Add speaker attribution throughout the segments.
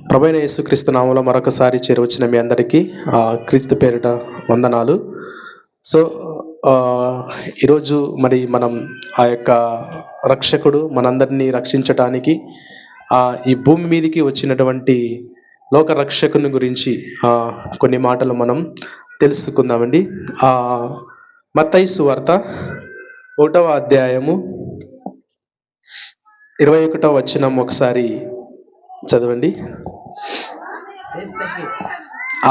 Speaker 1: ప్రభువైన యేసుక్రీస్తు నామములో మరొకసారి చేరువచ్చిన మీ అందరికీ క్రీస్తు పేరిట వందనాలు. సో ఈరోజు మరి మనం ఆ యొక్క రక్షకుడు మనందరినీ రక్షించటానికి ఈ భూమి మీదకి వచ్చినటువంటి లోక రక్షకుని గురించి కొన్ని మాటలు మనం తెలుసుకుందామండి. మత్తయి సువార్త 1వ అధ్యాయము 21వ వచనం ఒకసారి చదవండి.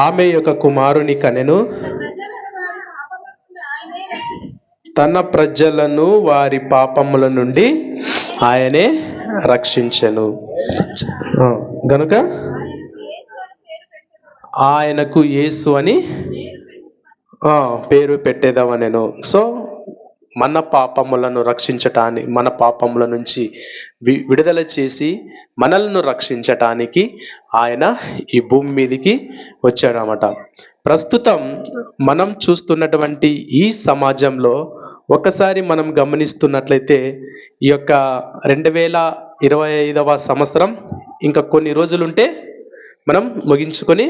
Speaker 1: ఆమె యొక్క కుమారుని కనెను, తన ప్రజలను వారి పాపముల నుండి ఆయనే రక్షించెను గనుక ఆయనకు యేసు అని పేరు పెట్టేదవనెను. సో మన పాపములను రక్షించటానికి, మన పాపముల నుంచి విడుదల చేసి మనలను రక్షించటానికి ఆయన ఈ భూమి మీదకి వచ్చాడనమాట. ప్రస్తుతం మనం చూస్తున్నటువంటి ఈ సమాజంలో ఒకసారి మనం గమనిస్తున్నట్లయితే ఈ యొక్క 2025వ సంవత్సరం ఇంకా కొన్ని రోజులుంటే మనం ముగించుకొని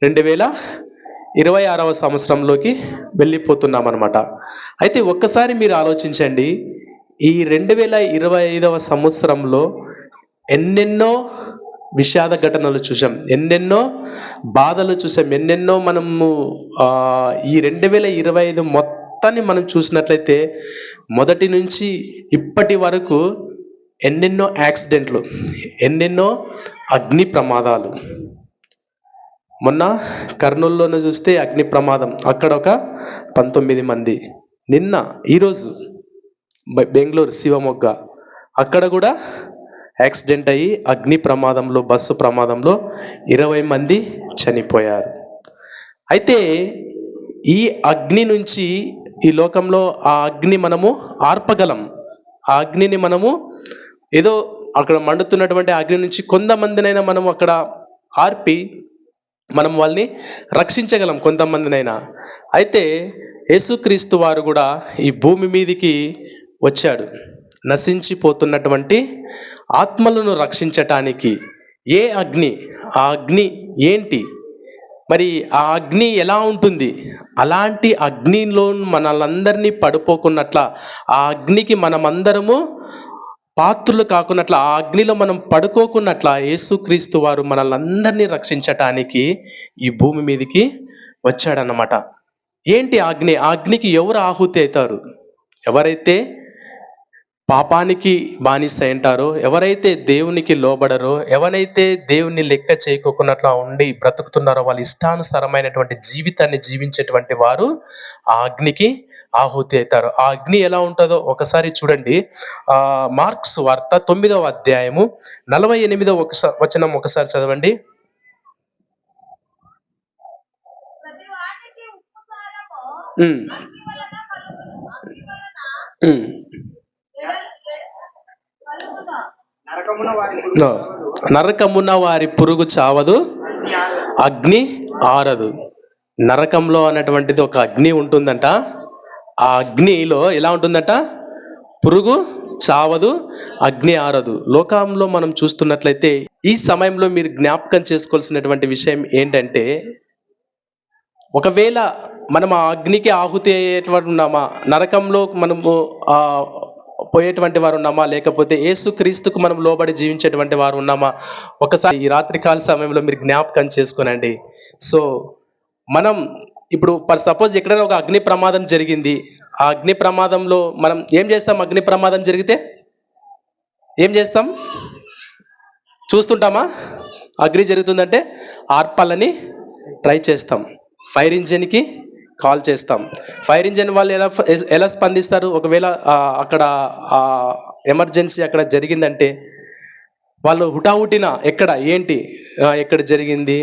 Speaker 1: 2026వ సంవత్సరంలోకి వెళ్ళిపోతున్నాం అనమాట. అయితే ఒక్కసారి మీరు ఆలోచించండి, ఈ 2025వ సంవత్సరంలో ఎన్నెన్నో విషాద ఘటనలు చూసాం, ఎన్నెన్నో బాధలు చూసాం, ఎన్నెన్నో మనము ఈ 2025 మొత్తాన్ని మనం చూసినట్లయితే మొదటి నుంచి ఇప్పటి వరకు ఎన్నెన్నో యాక్సిడెంట్లు, ఎన్నెన్నో అగ్ని ప్రమాదాలు. మొన్న కర్నూలులోనే చూస్తే అగ్ని ప్రమాదం, అక్కడ ఒక 19 మంది. ఈరోజు బెంగళూరు శివమొగ్గ అక్కడ కూడా యాక్సిడెంట్ అయ్యి అగ్ని ప్రమాదంలో, బస్సు ప్రమాదంలో 20 మంది చనిపోయారు. అయితే ఈ అగ్ని నుంచి ఈ లోకంలో ఆ అగ్ని మనము ఆర్పగలం. ఆ అగ్నిని మనము ఏదో అక్కడ మండుతున్నటువంటి అగ్ని నుంచి కొంతమందినైనా మనము అక్కడ ఆర్పి మనం వాళ్ళని రక్షించగలం, కొంతమందినైనా. అయితే యేసుక్రీస్తు వారు కూడా ఈ భూమి మీదికి వచ్చాడు నశించిపోతున్నటువంటి ఆత్మలను రక్షించటానికి. ఏ అగ్ని? ఆ అగ్ని ఏంటి? మరి ఆ అగ్ని ఎలా ఉంటుంది? అలాంటి అగ్నిలో మనలందరినీ పడిపోకున్నట్ల, ఆ అగ్నికి మనమందరము పాత్రులు కాకున్నట్ల, ఆ అగ్నిలో మనం పడుకోకున్నట్ల యేసుక్రీస్తు వారు మనల్ని రక్షించటానికి ఈ భూమి మీదకి వచ్చాడన్నమాట. ఏంటి అగ్ని? ఆ అగ్నికి ఎవరు ఆహుతి అవుతారు? ఎవరైతే పాపానికి బానిస అంటారో, ఎవరైతే దేవునికి లోబడరో, ఎవరైతే దేవుని లెక్క చేయకోకున్నట్లా ఉండి బ్రతుకుతున్నారో, వాళ్ళ ఇష్టానుసారమైనటువంటి జీవితాన్ని జీవించేటువంటి వారు ఆ అగ్నికి ఆహుతి అవుతారు. ఆ అగ్ని ఎలా ఉంటుందో ఒకసారి చూడండి. మార్క్స్ వార్త 9వ అధ్యాయము 48వ వచనం ఒకసారి చదవండి. నరకమున వారి పురుగు చావదు, అగ్ని ఆరదు. నరకంలో అన్నటువంటిది ఒక అగ్ని ఉంటుందంట. ఆ అగ్నిలో ఎలా ఉంటుందంట? పురుగు చావదు, అగ్ని ఆరదు. లోకంలో మనం చూస్తున్నట్లయితే ఈ సమయంలో మీరు జ్ఞాపకం చేసుకోవాల్సినటువంటి విషయం ఏంటంటే, ఒకవేళ మనం ఆ అగ్నికి ఆహుతి అయ్యేటువంటి ఉన్నామా, నరకంలో మనము పోయేటువంటి వారు ఉన్నామా, లేకపోతే యేసుక్రీస్తుకు మనం లోబడి జీవించేటువంటి వారు ఉన్నామా? ఒకసారి ఈ రాత్రికాల సమయంలో మీరు జ్ఞాపకం చేసుకోనండి. సో మనం ఇప్పుడు సపోజ్ ఎక్కడైనా ఒక అగ్ని ప్రమాదం జరిగింది. ఆ అగ్ని ప్రమాదంలో మనం ఏం చేస్తాం? అగ్ని ప్రమాదం జరిగితే ఏం చేస్తాం? చూస్తుంటామా? అగ్ని జరుగుతుందంటే ఆర్పాలని ట్రై చేస్తాం, ఫైర్ ఇంజిన్కి కాల్ చేస్తాం. ఫైర్ ఇంజిన్ వాళ్ళు ఎలా స్పందిస్తారు? ఒకవేళ అక్కడ ఎమర్జెన్సీ అక్కడ జరిగిందంటే వాళ్ళు హుటాహుటిన ఎక్కడ జరిగింది,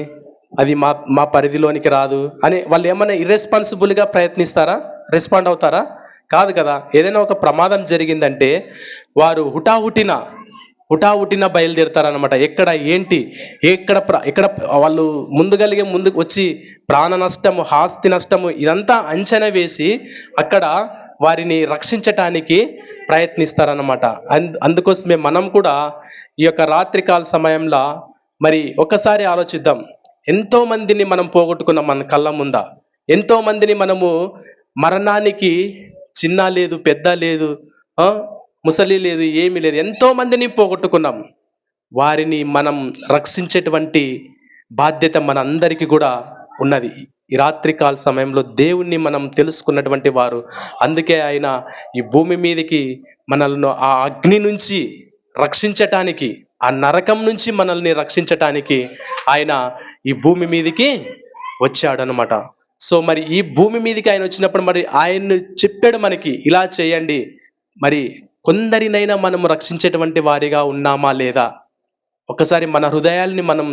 Speaker 1: అది మా పరిధిలోనికి రాదు అని వాళ్ళు ఏమైనా ఇర్రెస్పాన్సిబుల్గా ప్రయత్నిస్తారా? రెస్పాండ్ అవుతారా? కాదు కదా. ఏదైనా ఒక ప్రమాదం జరిగిందంటే వారు హుటాహుటిన బయలుదేరుతారనమాట. ఎక్కడ వాళ్ళు ముందుకు వచ్చి ప్రాణ నష్టము, ఆస్తి నష్టము ఇదంతా అంచనా వేసి అక్కడ వారిని రక్షించటానికి ప్రయత్నిస్తారన్నమాట. అందుకోసమే మనం కూడా ఈ యొక్క రాత్రికాల సమయంలో మరి ఒక్కసారి ఆలోచిద్దాం. ఎంతో మందిని మనం పోగొట్టుకున్నాం మన కళ్ళ ముంద. ఎంతో మందిని మనము మరణానికి చిన్న లేదు, పెద్ద లేదు, ఆ, ముసలి లేదు, ఏమీ లేదు. ఎంతో మందిని పోగొట్టుకున్నాం. వారిని మనం రక్షించేటువంటి బాధ్యత మనందరికీ కూడా ఉన్నది. ఈ రాత్రికాల సమయంలో దేవుణ్ణి మనం తెలుసుకున్నటువంటి వారు. అందుకే ఆయన ఈ భూమి మీదకి మనల్ని ఆ అగ్ని నుంచి రక్షించటానికి, ఆ నరకం నుంచి మనల్ని రక్షించటానికి ఆయన ఈ భూమి మీదకి వచ్చాడనమాట. సో మరి ఈ భూమి మీదకి ఆయన వచ్చినప్పుడు మరి ఆయన చెప్పాడు మనకి ఇలా చేయండి. మరి కొందరినైనా మనం రక్షించేటువంటి వారిగా ఉన్నామా లేదా? ఒకసారి మన హృదయాల్ని మనం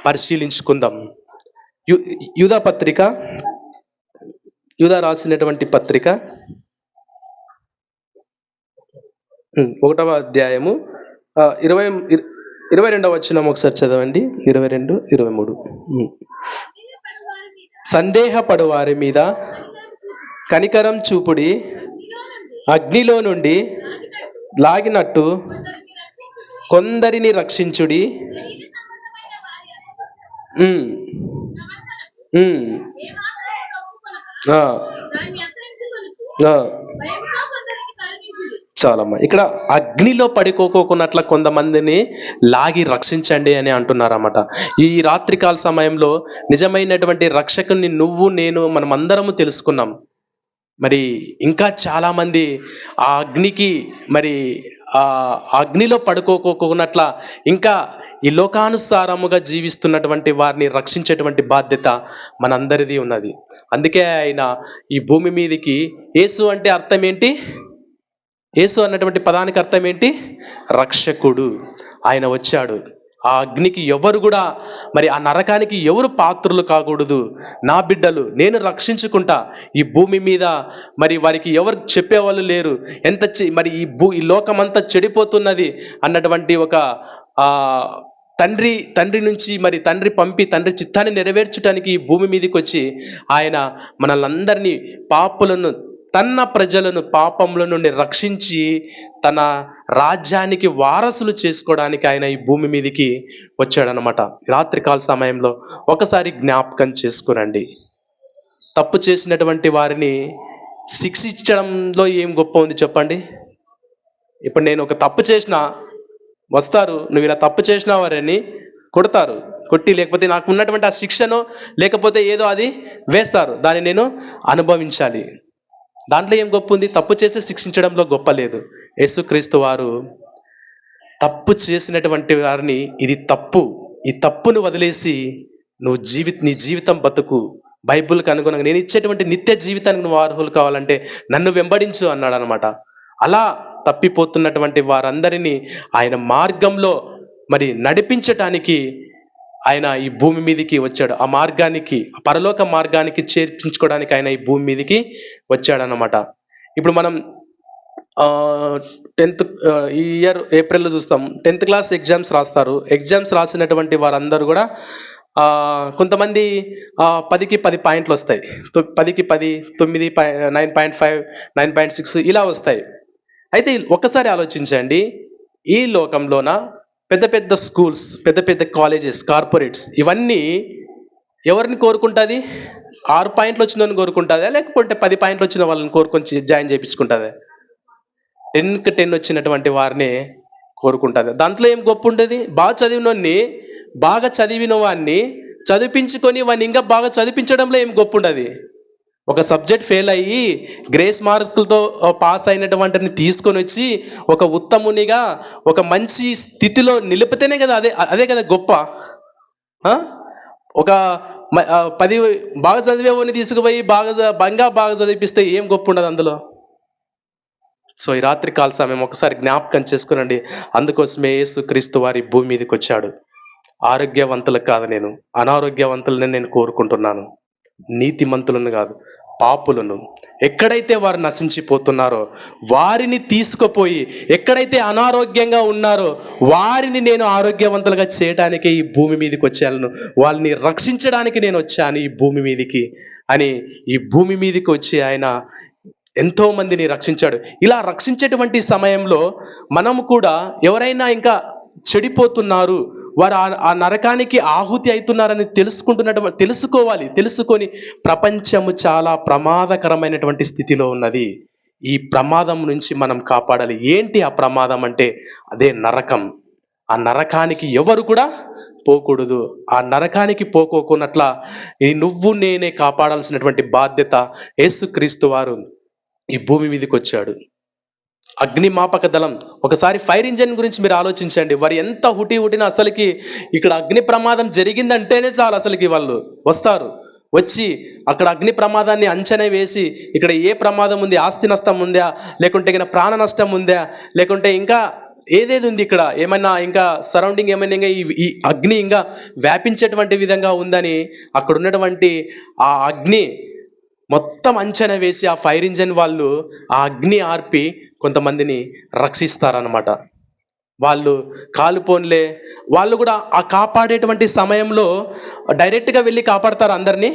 Speaker 1: పరిశీలించుకుందాం. యూదా పత్రిక, యూదా రాసినటువంటి పత్రిక 1వ అధ్యాయము 22వ వచనం ఒకసారి చదవండి. 22, 23. సందేహపడు వారి మీద కనికరం చూపుడి, అగ్నిలో నుండి లాగినట్టు కొందరిని రక్షించుడి. చాలమ్మా, ఇక్కడ అగ్నిలో పడిపోకోకున్నట్ల కొంతమందిని లాగి రక్షించండి అని అంటున్నారన్నమాట. ఈ రాత్రికాల సమయంలో నిజమైనటువంటి రక్షకుని నువ్వు నేను మనం అందరము తెలుసుకున్నాం. మరి ఇంకా చాలా మంది ఆ అగ్నికి మరి ఆ అగ్నిలో పడుకోకోకున్నట్ల ఇంకా ఈ లోకానుసారముగా జీవిస్తున్నటువంటి వారిని రక్షించేటువంటి బాధ్యత మనందరిది ఉన్నది. అందుకే ఆయన ఈ భూమి మీదకి, యేసు అంటే అర్థం ఏంటి? యేసు అన్నటువంటి పదానికి అర్థం ఏంటి? రక్షకుడు. ఆయన వచ్చాడు. ఆ అగ్నికి ఎవరు కూడా మరి ఆ నరకానికి ఎవరు పాత్రులు కాకూడదు. నా బిడ్డలు నేను రక్షించుకుంటా. ఈ భూమి మీద మరి వారికి ఎవరు చెప్పేవాళ్ళు లేరు. మరి ఈ లోకమంతా చెడిపోతున్నది అన్నటువంటి ఒక తండ్రి నుంచి మరి తండ్రి చిత్తాన్ని నెరవేర్చడానికి ఈ భూమి మీదకి వచ్చి ఆయన మనల్ని పాపులను, తన ప్రజలను పాపముల నుండి రక్షించి తన రాజ్యానికి వారసులు చేసుకోవడానికి ఆయన ఈ భూమి మీదకి వచ్చాడనమాట. రాత్రికాల సమయంలో ఒకసారి జ్ఞాపకం చేసుకురండి. తప్పు చేసినటువంటి వారిని శిక్షించడంలో ఏం గొప్ప ఉంది చెప్పండి? ఇప్పుడు నేను ఒక తప్పు చేసినా వస్తారు, నువ్వు ఇలా తప్పు చేసిన వారని కొడతారు. కొట్టి లేకపోతే నాకు ఉన్నటువంటి ఆ శిక్షను లేకపోతే ఏదో అది వేస్తారు. దాన్ని నేను అనుభవించాలి. దాంట్లో ఏం గొప్ప ఉంది? తప్పు చేసి శిక్షించడంలో గొప్ప లేదు. యేసుక్రీస్తు వారు తప్పు చేసినటువంటి వారిని ఇది తప్పు, ఈ తప్పును వదిలేసి నీ జీవితం బతుకు, బైబిల్కి అనుగుణంగా నేను ఇచ్చేటువంటి నిత్య జీవితానికి నువ్వు అర్హులు కావాలంటే నన్ను వెంబడించు అన్నాడు అనమాట. అలా తప్పిపోతున్నటువంటి వారందరినీ ఆయన మార్గంలో మరి నడిపించటానికి ఆయన ఈ భూమి మీదకి వచ్చాడు. ఆ మార్గానికి, పరలోక మార్గానికి చేర్పించుకోవడానికి ఆయన ఈ భూమి మీదకి వచ్చాడనమాట. ఇప్పుడు మనం 10th ఈ ఇయర్ ఏప్రిల్లో చూస్తాం. 10th క్లాస్ ఎగ్జామ్స్ రాస్తారు. ఎగ్జామ్స్ రాసినటువంటి వారందరూ కూడా కొంతమంది 10కి 10 పాయింట్లు వస్తాయి, 10కి 10, 9, 9.5, 9.6 ఇలా వస్తాయి. అయితే ఒక్కసారి ఆలోచించండి, ఈ లోకంలోన పెద్ద పెద్ద స్కూల్స్, పెద్ద పెద్ద కాలేజెస్, కార్పొరేట్స్ ఇవన్నీ ఎవరిని కోరుకుంటుంది? 6 పాయింట్లు వచ్చిన వాళ్ళని కోరుకుంటుందా, లేకపోతే 10 పాయింట్లు వచ్చిన వాళ్ళని కోరుకొని జాయిన్ చేయించుకుంటుందా? 10కి 10 వచ్చినటువంటి వారిని కోరుకుంటుంది. దాంట్లో ఏం గొప్ప ఉండేది? బాగా చదివిన వాడిని చదివించుకొని వాడిని ఇంకా బాగా చదివించడంలో ఏం గొప్ప ఉండదు. ఒక సబ్జెక్ట్ ఫెయిల్ అయ్యి గ్రేస్ మార్కులతో పాస్ అయినటువంటిని తీసుకొని వచ్చి ఒక ఉత్తమునిగా ఒక మంచి స్థితిలో నిలిపితేనే కదా అదే కదా గొప్ప. ఒక 10 బాగా చదివేవాడిని తీసుకుపోయి బాగా చదివిపిస్తే ఏం గొప్ప ఉండదు అందులో. సో ఈ రాత్రి కాల సమయం ఒకసారి జ్ఞాపకం చేసుకునండి. అందుకోసమే యేసుక్రీస్తు వారి భూమి మీదకి వచ్చాడు. ఆరోగ్యవంతులకు కాదు, నేను అనారోగ్యవంతులని నేను కోరుకుంటున్నాను. నీతిమంతులను కాదు, పాపులను. ఎక్కడైతే వారు నశించిపోతున్నారో వారిని తీసుకుపోయి, ఎక్కడైతే అనారోగ్యంగా ఉన్నారో వారిని నేను ఆరోగ్యవంతులుగా చేయడానికి ఈ భూమి మీదకి వచ్చాను. వాళ్ళని రక్షించడానికి నేను వచ్చాను ఈ భూమి మీదకి అని ఈ భూమి మీదకి వచ్చి ఆయన ఎంతో మందిని రక్షించాడు. ఇలా రక్షించేటువంటి సమయంలో మనము కూడా ఎవరైనా ఇంకా చెడిపోతున్నారు, వారు ఆ నరకానికి ఆహుతి అవుతున్నారని తెలుసుకోవాలి. తెలుసుకొని ప్రపంచము చాలా ప్రమాదకరమైనటువంటి స్థితిలో ఉన్నది. ఈ ప్రమాదం నుంచి మనం కాపాడాలి. ఏంటి ఆ ప్రమాదం అంటే అదే నరకం. ఆ నరకానికి ఎవరు కూడా పోకూడదు. ఆ నరకానికి పోకోకున్నట్ల ఈ నువ్వు నేనే కాపాడాల్సినటువంటి బాధ్యత యేసుక్రీస్తు వారు ఈ భూమి మీదకి వచ్చాడు. అగ్నిమాపక దళం, ఒకసారి ఫైర్ ఇంజన్ గురించి మీరు ఆలోచించండి. వారు ఎంత హుటినా అసలుకి ఇక్కడ అగ్ని ప్రమాదం జరిగిందంటేనే చాలు, అసలుకి వాళ్ళు వస్తారు. వచ్చి అక్కడ అగ్ని ప్రమాదాన్ని అంచనా వేసి ఇక్కడ ఏ ప్రమాదం ఉంది, ఆస్తి నష్టం ఉందా, లేకుంటే ఇంకా ప్రాణ నష్టం ఉందా, లేకుంటే ఇంకా ఏదేది ఉంది, ఇక్కడ ఏమైనా ఇంకా సరౌండింగ్ ఏమైనా ఇంకా ఈ అగ్ని ఇంకా వ్యాపించేటువంటి విధంగా ఉందని అక్కడ ఉన్నటువంటి ఆ అగ్ని మొత్తం అంచనా వేసి ఆ ఫైర్ ఇంజన్ వాళ్ళు ఆ అగ్ని ఆర్పి కొంతమందిని రక్షిస్తారనమాట. వాళ్ళు కాలుపోన్లే, వాళ్ళు కూడా ఆ కాపాడేటువంటి సమయంలో డైరెక్ట్గా వెళ్ళి కాపాడతారు అందరినీ.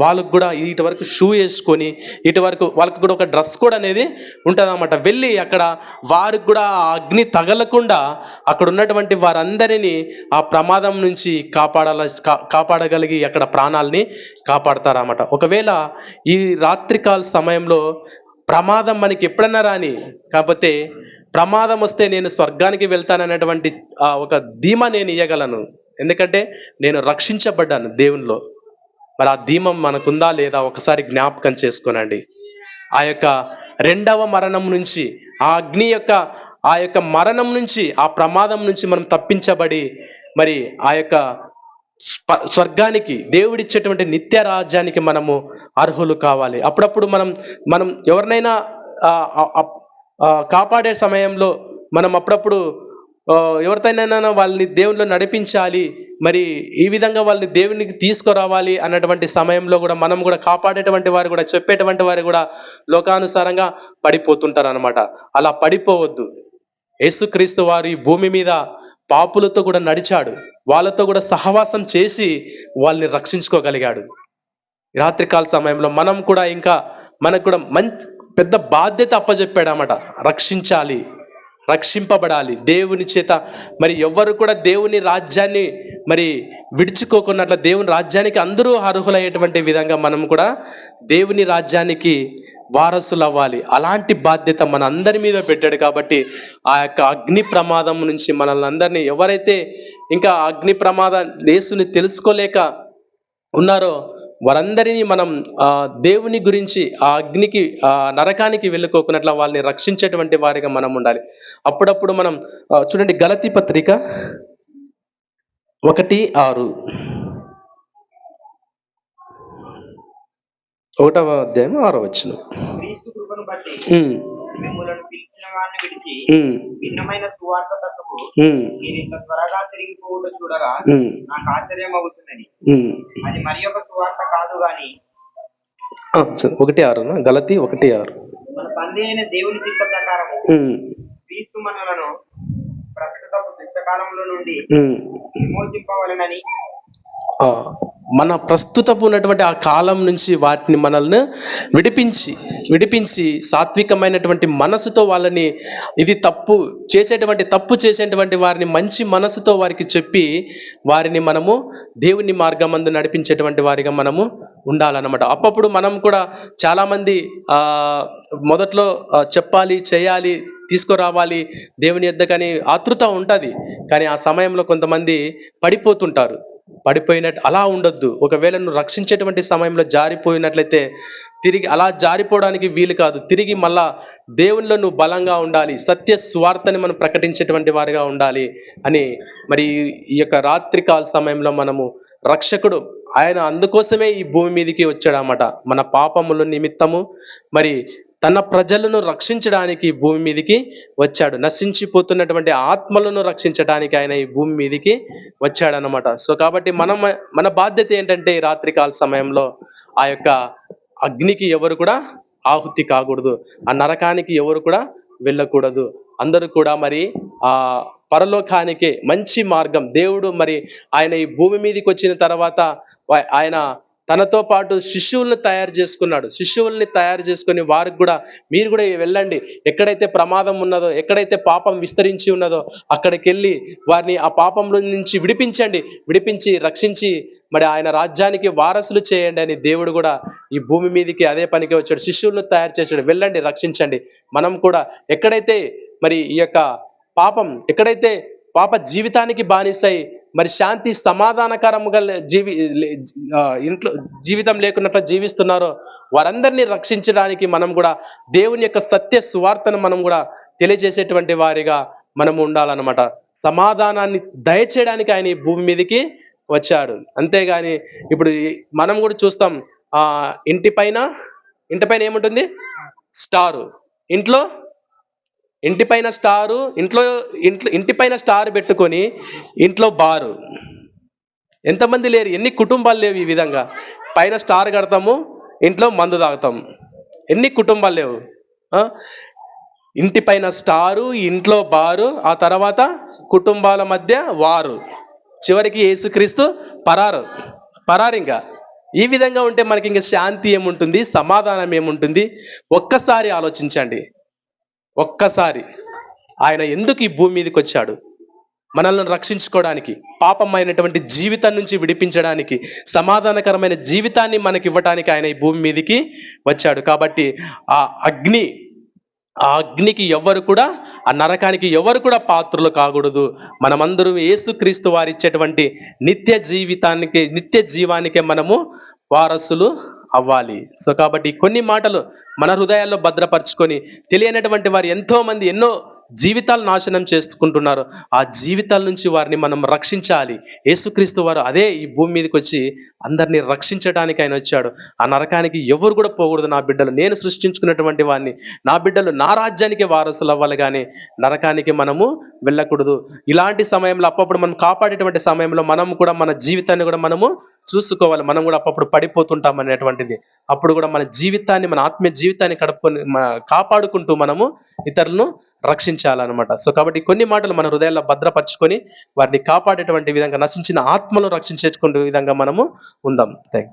Speaker 1: వాళ్ళకు కూడా ఇటు వరకు షూ వేసుకొని, ఇటు వరకు వాళ్ళకు కూడా ఒక డ్రెస్ కోడ్ అనేది ఉంటుంది అన్నమాట. వెళ్ళి అక్కడ వారికి కూడా ఆ అగ్ని తగలకుండా అక్కడ ఉన్నటువంటి వారందరినీ ఆ ప్రమాదం నుంచి కాపాడగలిగి అక్కడ ప్రాణాలని కాపాడతారన్నమాట. ఒకవేళ ఈ రాత్రికాల సమయంలో ప్రమాదం మనకి ఎప్పుడన్నా రాని, కాకపోతే ప్రమాదం వస్తే నేను స్వర్గానికి వెళ్తాననేటువంటి ఒక ధీమా నేను ఇయ్యగలను. ఎందుకంటే నేను రక్షించబడ్డాను దేవునిలో. మరి ఆ ధీమం మనకుందా లేదా ఒకసారి జ్ఞాపకం చేసుకోనండి. ఆ యొక్క రెండవ మరణం నుంచి, ఆ అగ్ని యొక్క ఆ యొక్క మరణం నుంచి, ఆ ప్రమాదం నుంచి మనం తప్పించబడి మరి ఆ యొక్క స్వర్గానికి, దేవుడిచ్చేటువంటి నిత్య రాజ్యానికి మనము అర్హులు కావాలి. అప్పుడప్పుడు మనం ఎవరినైనా కాపాడే సమయంలో మనం అప్పుడప్పుడు ఎవరితోనైనా వాళ్ళని దేవునిలో నడిపించాలి, మరి ఈ విధంగా వాళ్ళని దేవునికి తీసుకురావాలి అన్నటువంటి సమయంలో కూడా మనం కూడా కాపాడేటువంటి వారు కూడా, చెప్పేటువంటి వారు కూడా లోకానుసారంగా పడిపోతుంటారు అనమాట. అలా పడిపోవద్దు. యేసుక్రీస్తు వారు ఈ భూమి మీద పాపులతో కూడా నడిచాడు, వాళ్ళతో కూడా సహవాసం చేసి వాళ్ళని రక్షించుకోగలిగాడు. రాత్రికాల సమయంలో మనం కూడా ఇంకా మనకు కూడా పెద్ద బాధ్యత అప్పచెప్పాడు అన్నమాట. రక్షించాలి, రక్షింపబడాలి దేవుని చేత. మరి ఎవ్వరు కూడా దేవుని రాజ్యాన్ని మరి విడుచుకోకున్నట్ల దేవుని రాజ్యానికి అందరూ అర్హులయ్యేటువంటి విధంగా మనం కూడా దేవుని రాజ్యానికి వారసులు అవ్వాలి. అలాంటి బాధ్యత మన అందరి మీద పెట్టాడు. కాబట్టి ఆ యొక్క అగ్ని ప్రమాదం నుంచి మనల్ని అందరినీ, ఎవరైతే ఇంకా అగ్ని ప్రమాదం యేసుని తెలుసుకోలేక ఉన్నారో వారందరినీ మనం దేవుని గురించి ఆ అగ్నికి, ఆ నరకానికి వెళ్ళుకోకున్నట్ల వాళ్ళని రక్షించేటువంటి వారిగా మనం ఉండాలి. అప్పుడప్పుడు మనం చూడండి, గలతీ పత్రిక 1:6, 1వ అధ్యాయం 6వ వచనం.
Speaker 2: మిమ్ములను పిలిచిన వారిని విడిచి భిన్నమైన సువార్త తట్టుకు నేను ఇంత త్వరగా తిరిగిపోవుట చూడగా నాకు ఆశ్చర్యం అవుతున్నది. అది మరి ఒక సువార్త కాదు గాని
Speaker 1: 1:6, గలతీ 1:6.
Speaker 2: మన తండ్రి అయిన దేవుని చిత్త ప్రకారము క్రీస్తు మనలను ప్రస్తుత దుష్టకాలంలో నుండి విమోచింపవలెనని,
Speaker 1: మన ప్రస్తుతపు ఉన్నటువంటి ఆ కాలం నుంచి వాటిని మనల్ని విడిపించి సాత్వికమైనటువంటి మనసుతో వాళ్ళని, ఇది తప్పు చేసేటువంటి వారిని మంచి మనసుతో వారికి చెప్పి వారిని మనము దేవుని మార్గమందు నడిపించేటువంటి వారిగా మనము ఉండాలన్నమాట. అప్పుడు మనం కూడా చాలామంది మొదట్లో చెప్పాలి, చేయాలి, తీసుకురావాలి దేవుని యొద్దకని ఆతృత ఉంటుంది. కానీ ఆ సమయంలో కొంతమంది పడిపోతుంటారు. పడిపోయినట్టు అలా ఉండొద్దు. ఒకవేళ నువ్వు రక్షించేటువంటి సమయంలో జారిపోయినట్లయితే తిరిగి అలా జారిపోవడానికి వీలు కాదు. తిరిగి మళ్ళా దేవునిలో నువ్వు బలంగా ఉండాలి, సత్య స్వార్థని మనం ప్రకటించేటువంటి వారిగా ఉండాలి అని మరి ఈ యొక్క రాత్రికాల సమయంలో మనము రక్షకుడు ఆయన అందుకోసమే ఈ భూమి మీదకి వచ్చాడన్నమాట. మన పాపముల నిమిత్తము మరి తన ప్రజలను రక్షించడానికి భూమి మీదకి వచ్చాడు. నశించిపోతున్నటువంటి ఆత్మలను రక్షించడానికి ఆయన ఈ భూమి మీదకి వచ్చాడనమాట. సో కాబట్టి మన బాధ్యత ఏంటంటే రాత్రికాల సమయంలో ఆ యొక్క అగ్నికి ఎవరు కూడా ఆహుతి కాకూడదు, ఆ నరకానికి ఎవరు కూడా వెళ్ళకూడదు. అందరూ కూడా మరి ఆ పరలోకానికి మంచి మార్గం, దేవుడు మరి ఆయన ఈ భూమి మీదకి వచ్చిన తర్వాత ఆయన తనతో పాటు శిష్యువుల్ని తయారు చేసుకున్నాడు. శిష్యువుల్ని తయారు చేసుకొని వారికి కూడా మీరు కూడా వెళ్ళండి, ఎక్కడైతే ప్రమాదం ఉన్నదో, ఎక్కడైతే పాపం విస్తరించి ఉన్నదో అక్కడికి వెళ్ళి వారిని ఆ పాపంలో నుంచి విడిపించి రక్షించి మరి ఆయన రాజ్యానికి వారసులు చేయండి అని దేవుడు కూడా ఈ భూమి మీదకి అదే పనికి వచ్చాడు. శిష్యులను తయారు చేశాడు, వెళ్ళండి రక్షించండి. మనం కూడా ఎక్కడైతే మరి ఈ యొక్క ఎక్కడైతే పాప జీవితానికి బానిసై మరి శాంతి సమాధానకరముగా ఇంట్లో జీవితం లేకున్నట్లు జీవిస్తున్నారో వారందరినీ రక్షించడానికి మనం కూడా దేవుని యొక్క సత్య సువార్తను మనం కూడా తెలియజేసేటువంటి వారిగా మనము ఉండాలన్నమాట. సమాధానాన్ని దయచేయడానికి ఆయన ఈ భూమి మీదకి వచ్చాడు. అంతేగాని ఇప్పుడు మనం కూడా చూస్తాం, ఇంటిపైన ఏముంటుంది? స్టారు. ఇంటిపైన స్టారు, ఇంటిపైన స్టార్ పెట్టుకొని ఇంట్లో బారు. ఎంతమంది లేరు, ఎన్ని కుటుంబాలు లేవు ఈ విధంగా. పైన స్టార్ కడతాము, ఇంట్లో మందు తాగుతాం. ఎన్ని కుటుంబాలు లేవు? ఇంటిపైన స్టారు, ఇంట్లో బారు, ఆ తర్వాత కుటుంబాల మధ్య వారు, చివరికి యేసుక్రీస్తు పరారు. ఇంకా ఈ విధంగా ఉంటే మనకి ఇంకా శాంతి ఏముంటుంది? సమాధానం ఏముంటుంది? ఒక్కసారి ఆలోచించండి. ఆయన ఎందుకు ఈ భూమి మీదకి వచ్చాడు? మనల్ని రక్షించుకోవడానికి, పాపమైనటువంటి జీవితం నుంచి విడిపించడానికి, సమాధానకరమైన జీవితాన్ని మనకి ఇవ్వడానికి ఆయన ఈ భూమి మీదకి వచ్చాడు. కాబట్టి ఆ అగ్నికి ఎవరు కూడా, ఆ నరకానికి ఎవరు కూడా పాత్రలు కాకూడదు. మనమందరం యేసుక్రీస్తు వారు ఇచ్చేటువంటి నిత్య జీవానికే మనము వారసులు అవ్వాలి. సో కాబట్టి కొన్ని మాటలు మన హృదయాల్లో భద్రపరచుకొని, తెలియనటువంటి వారు ఎంతో మంది ఎన్నో జీవితాలు నాశనం చేసుకుంటున్నారు. ఆ జీవితాల నుంచి వారిని మనం రక్షించాలి. యేసుక్రీస్తు వారు అదే ఈ భూమి మీదకి వచ్చి అందరినీ రక్షించడానికి ఆయన వచ్చాడు. ఆ నరకానికి ఎవరు కూడా పోకూడదు. నా బిడ్డలు, నేను సృష్టించుకున్నటువంటి వాడిని, నా బిడ్డలు నా రాజ్యానికి వారసులు అవ్వాలి, కానీ నరకానికి మనము వెళ్ళకూడదు. ఇలాంటి సమయంలో అప్పుడప్పుడు మనం కాపాడేటువంటి సమయంలో మనం కూడా మన జీవితాన్ని కూడా మనము చూసుకోవాలి. మనం కూడా అప్పుడప్పుడు పడిపోతుంటాం అనేటువంటిది. అప్పుడు కూడా మన జీవితాన్ని, మన ఆత్మీయ జీవితాన్ని కాపాడుకుంటూ మనము ఇతరులను రక్షించాలన్నమాట. సో కాబట్టి కొన్ని మాటలు మన హృదయాల్లో భద్రపరచుకొని వారిని కాపాడేటువంటి విధంగా, నశించిన ఆత్మను రక్షించేటువంటి విధంగా మనము ఉందాం. Thank you.